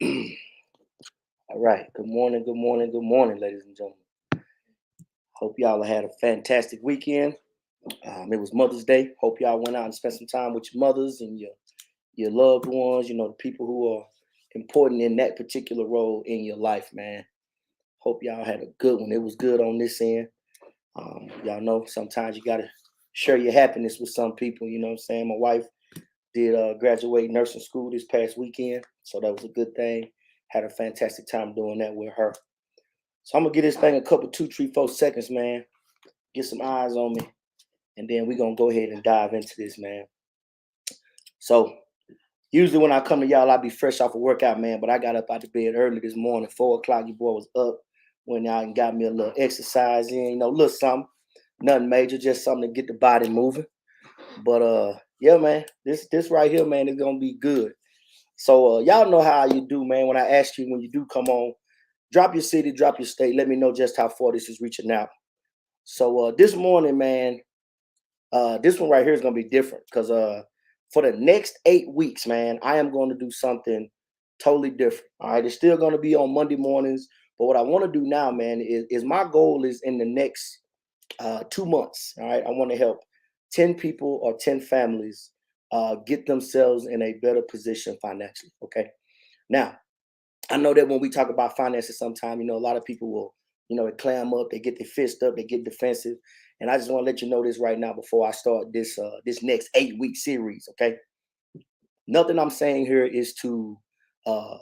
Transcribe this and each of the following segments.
All right. Good morning. Good morning. Good morning, ladies and gentlemen. Hope y'all had a fantastic weekend. It was Mother's Day. Hope y'all went out and spent some time with your mothers and your loved ones. You know, the people who are important in that particular role in your life, man. Hope y'all had a good one. It was good on this end. Y'all know sometimes you gotta share your happiness with some people. You know what I'm saying? My wife did graduate nursing school this past weekend, so that was a good thing. Had a fantastic time doing that with her. So I'm gonna give this thing a couple, 2, 3, 4 seconds, man. Get some eyes on me, and then we're gonna go ahead and dive into this, man. So usually when I come to y'all, I be fresh off a workout, man. But I got up out of bed early this morning, 4 o'clock. Your boy was up, went out and got me a little exercise in, you know, a little something, nothing major, just something to get the body moving. But yeah, man, this right here, man, is gonna be good. So y'all know how you do, man. When I ask you when you do come on, drop your city, drop your state. Let me know just how far this is reaching out. So this morning, man, this one right here is gonna be different because for the next 8 weeks, man, I am going to do something totally different. All right, it's still gonna be on Monday mornings, but what I want to do now, man, is my goal is in the next 2 months. All right, I want to help 10 people or 10 families get themselves in a better position financially. Okay, now I know that when we talk about finances, sometimes, you know, a lot of people will, you know, they clam up, they get their fist up, they get defensive. And I just want to let you know this right now before I start this next 8 week series. Okay, nothing I'm saying here is to uh,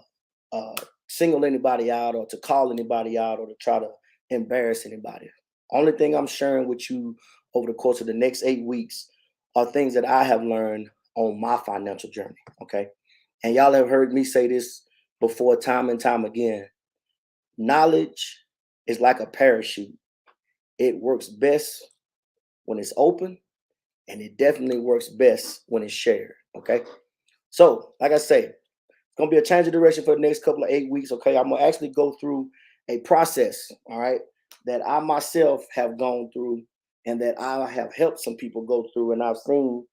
uh, single anybody out or to call anybody out or to try to embarrass anybody. Only thing I'm sharing with you over the course of the next 8 weeks are things that I have learned on my financial journey. Okay, and y'all have heard me say this before time and time again. Knowledge is like a parachute. It works best when it's open, and it definitely works best when it's shared. Okay. So, like I say, it's gonna be a change of direction for the next couple of 8 weeks. Okay. I'm gonna actually go through a process, all right, that I myself have gone through and that I have helped some people go through, and I've seen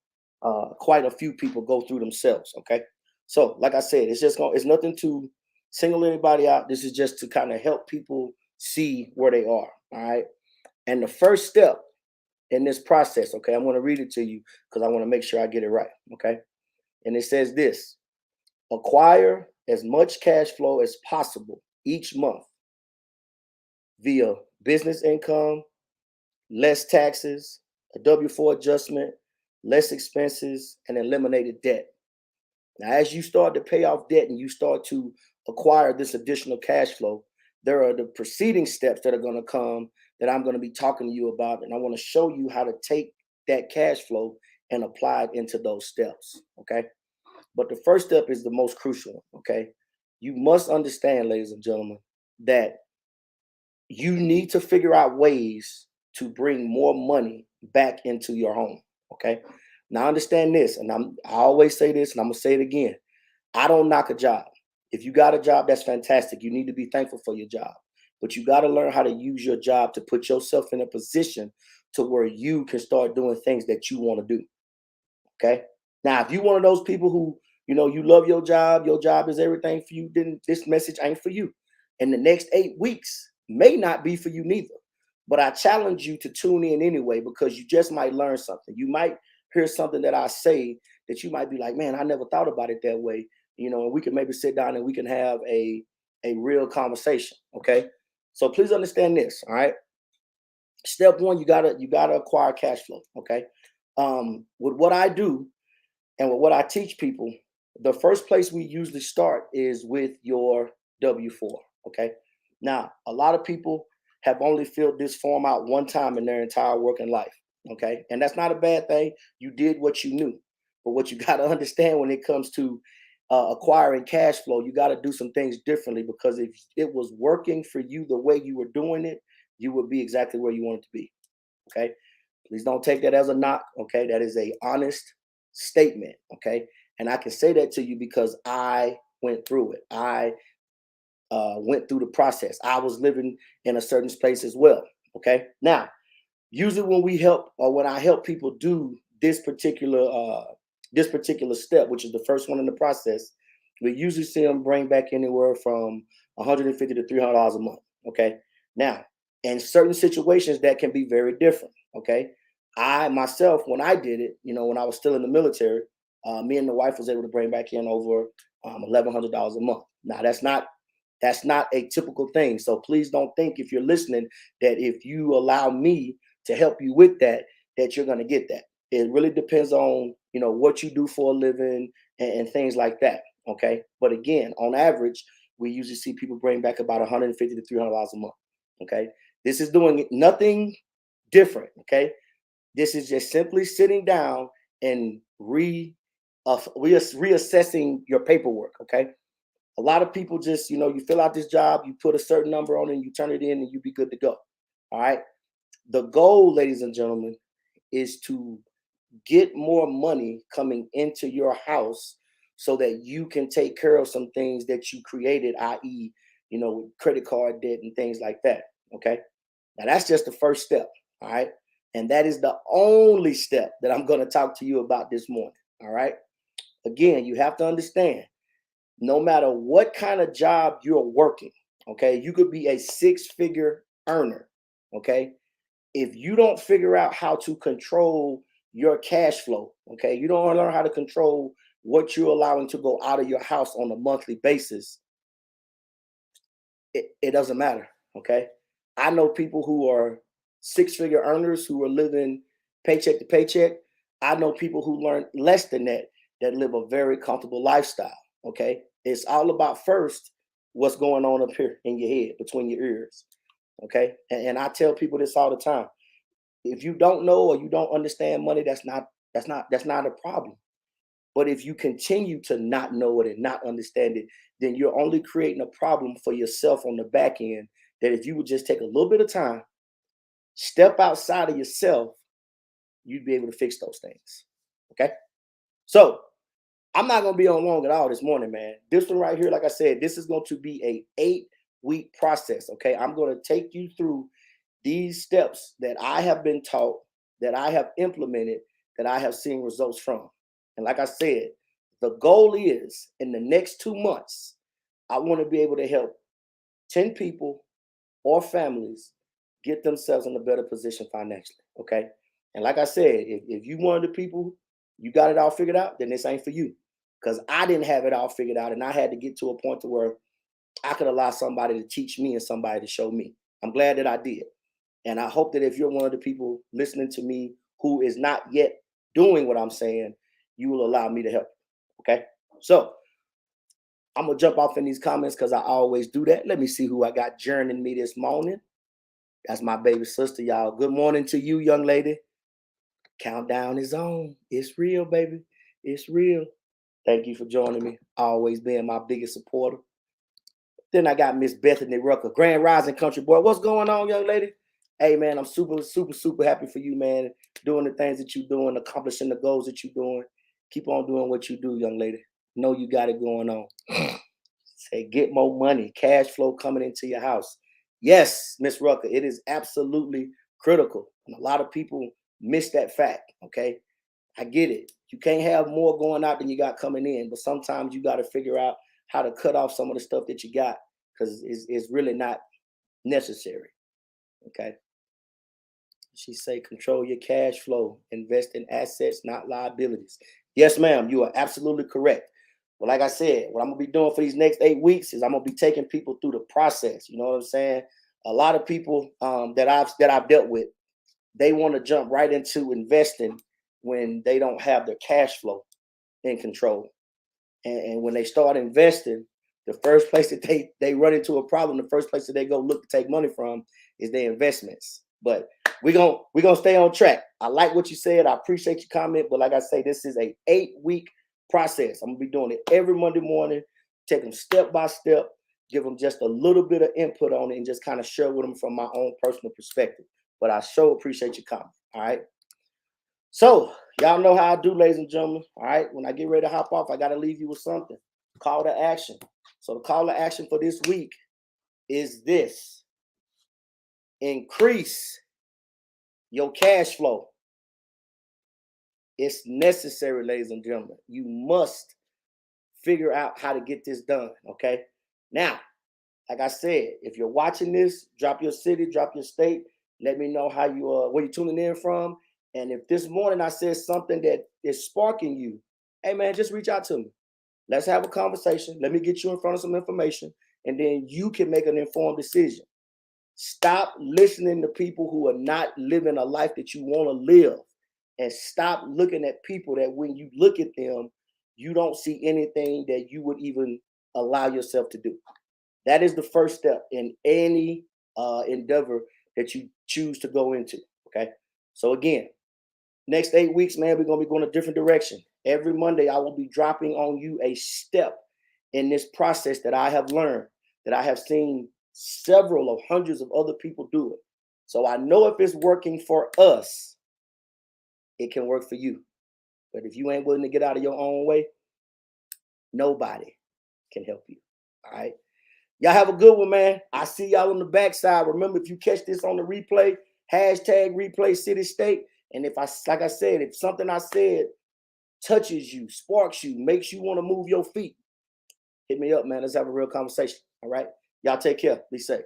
quite a few people go through themselves. Okay. So, like I said, it's nothing to single anybody out. This is just to kind of help people see where they are. All right. And the first step in this process, okay, I'm going to read it to you because I want to make sure I get it right. Okay. And it says this: acquire as much cash flow as possible each month via business income, less taxes, a W 4 adjustment, less expenses, and eliminated debt. Now, as you start to pay off debt and you start to acquire this additional cash flow, there are the preceding steps that are going to come that I'm going to be talking to you about. And I want to show you how to take that cash flow and apply it into those steps. Okay. But the first step is the most crucial one. Okay. You must understand, ladies and gentlemen, that you need to figure out ways to bring more money back into your home. Okay. Now understand this, and I always say this, and I'm gonna say it again. I don't knock a job. If you got a job, that's fantastic. You need to be thankful for your job. But you got to learn how to use your job to put yourself in a position to where you can start doing things that you want to do. Okay. Now, if you one of those people who, you know, you love your job is everything for you, then this message ain't for you. And the next 8 weeks may not be for you neither. But I challenge you to tune in anyway because you just might learn something. You might hear something that I say that you might be like, man, I never thought about it that way. You know, and we can maybe sit down and we can have a real conversation. Okay. So please understand this. All right. Step one, you gotta acquire cash flow. Okay. With what I do, and with what I teach people, the first place we usually start is with your W 4. Okay. Now, a lot of people have only filled this form out one time in their entire working life. Okay. And that's not a bad thing. You did what you knew. But what you got to understand when it comes to acquiring cash flow, you got to do some things differently because if it was working for you the way you were doing it, you would be exactly where you wanted to be. Okay. Please don't take that as a knock. Okay. That is a honest statement. Okay. And I can say that to you because I went through it. I went through the process. I was living in a certain place as well. Okay. Now, usually when we help or when I help people do this particular step, which is the first one in the process, We usually see them bring back anywhere from $150 to $300 a month. Okay. Now, in certain situations, that can be very different. Okay. I myself, when I did it, when I was still in the military, me and the wife was able to bring back in over $1,100 a month. Now, that's not a typical thing. So please don't think, if you're listening, that if you allow me to help you with that you're going to get that. It really depends on what you do for a living and things like that. Okay. But again, on average, we usually see people bring back about $150 to $300 a month. Okay. This is doing nothing different. Okay. This is just simply sitting down and reassessing your paperwork. Okay. A lot of people just, you fill out this job, you put a certain number on it, and you turn it in, and you be good to go. All right. The goal, ladies and gentlemen, is to get more money coming into your house so that you can take care of some things that you created, i.e., credit card debt and things like that. Okay. Now that's just the first step. All right. And that is the only step that I'm going to talk to you about this morning. All right. Again, you have to understand, no matter what kind of job you're working, okay, you could be a six-figure earner. Okay. If you don't figure out how to control your cash flow, okay, you don't learn how to control what you're allowing to go out of your house on a monthly basis, it doesn't matter. Okay. I know people who are six-figure earners who are living paycheck to paycheck. I know people who learn less than that live a very comfortable lifestyle. Okay. It's all about first what's going on up here in your head, between your ears. Okay. And I tell people this all the time. If you don't know or you don't understand money, that's not a problem. But if you continue to not know it and not understand it, then you're only creating a problem for yourself on the back end. That if you would just take a little bit of time, step outside of yourself, you'd be able to fix those things. Okay. So I'm not gonna be on long at all this morning, man. This one right here, like I said, this is going to be a 8-week process. Okay. I'm going to take you through these steps that I have been taught, that I have implemented, that I have seen results from. And like I said, the goal is, in the next 2 months, I want to be able to help 10 people or families get themselves in a better position financially. Okay. And like I said, if you one of the people, you got it all figured out, then this ain't for you. Because I didn't have it all figured out, and I had to get to a point to where I could allow somebody to teach me and somebody to show me. I'm glad that I did. And I hope that if you're one of the people listening to me who is not yet doing what I'm saying, you will allow me to help. Okay. So I'm going to jump off in these comments because I always do that. Let me see who I got joining me this morning. That's my baby sister, y'all. Good morning to you, young lady. Countdown is on. It's real, baby. It's real. Thank you for joining me. Always being my biggest supporter. Then I got Miss Bethany Rucker, Grand Rising Country Boy. What's going on, young lady? Hey, man, I'm super, super, super happy for you, man. Doing the things that you're doing, accomplishing the goals that you're doing. Keep on doing what you do, young lady. Know you got it going on. Say, get more money, cash flow coming into your house. Yes, Miss Rucker, it is absolutely critical. And a lot of people miss that fact, okay? I get it. You can't have more going out than you got coming in, but sometimes you got to figure out how to cut off some of the stuff that you got, because it's really not necessary. Okay. She say, control your cash flow, invest in assets, not liabilities. Yes, ma'am, you are absolutely correct. But like I said, what I'm gonna be doing for these next 8 weeks is I'm gonna be taking people through the process. You know what I'm saying? A lot of people that I've dealt with, they want to jump right into investing when they don't have their cash flow in control. And when they start investing, the first place that they run into a problem, the first place that they go look to take money from is their investments. But we're gonna stay on track. I like what you said. I appreciate your comment. But like I say, this is a 8-week process. I'm gonna be doing it every Monday morning, take them step by step, give them just a little bit of input on it, and just kind of share with them from my own personal perspective. But I sure appreciate your comment. All right. So y'all know how I do, ladies and gentlemen. All right. When I get ready to hop off, I gotta leave you with something. Call to action. So the call to action for this week is this: increase your cash flow. It's necessary, ladies and gentlemen. You must figure out how to get this done. Okay. Now, like I said, if you're watching this, drop your city, drop your state. Let me know how you where you're tuning in from. And if this morning I said something that is sparking you, hey man, just reach out to me. Let's have a conversation. Let me get you in front of some information, and then you can make an informed decision. Stop listening to people who are not living a life that you want to live, and stop looking at people that when you look at them, you don't see anything that you would even allow yourself to do. That is the first step in any endeavor that you choose to go into. Okay. So again, next 8 weeks, man, we're gonna be going a different direction. Every Monday, I will be dropping on you a step in this process that I have learned, that I have seen several of hundreds of other people do it. So I know if it's working for us, it can work for you. But if you ain't willing to get out of your own way, nobody can help you. All right. Y'all have a good one, man. I see y'all on the backside. Remember, if you catch this on the replay, hashtag replay city state. And if I, like I said, if something I said touches you, sparks you, makes you want to move your feet, hit me up, man. Let's have a real conversation. All right. Y'all take care. Be safe.